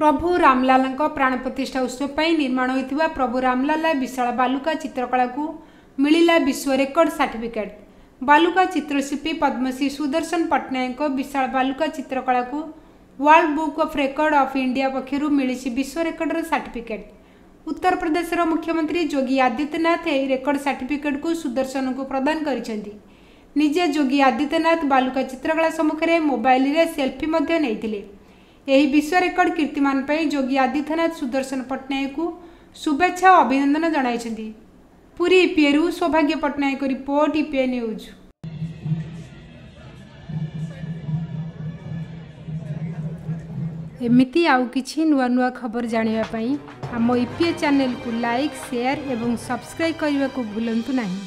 प्रभु रामलाल प्राण प्रतिष्ठा उत्सव पर निर्माण होता प्रभु रामलाल विशाल बालुका चित्रकला को मिला विश्व रेकर्ड सर्टिफिकेट। बालुका चित्रशिल्पी पद्मश्री सुदर्शन पट्टनायक विशाल बालुका चित्रकला को world book of record of India पक्षर मिली विश्व रेकर्डर सर्टिफिकेट। उत्तर प्रदेश मुख्यमंत्री योगी आदित्यनाथ यह रेकर्ड सर्टिफिकेट को सुदर्शन को प्रदान करिसेंती। निजे योगी आदित्यनाथ बालुका चित्रकला सम्मुखें मोबाइल रे सेल्फी नहीं। यही विश्व रेकर्ड कीर्तिमान पर योगी आदित्यनाथ सुदर्शन पट्टनायक को शुभेच्छा और अभिनंदन जणाइछन्ती। पुरी ईपीएरू सौभाग्य पट्टनायक रिपोर्ट ईपीए न्यूज। एमिति आउ किछि नुआ नुआ खबर जानिबा पई हम ईपीए चैनल को लाइक शेयर एवं सब्सक्राइब करने को भूलंतु नहीं।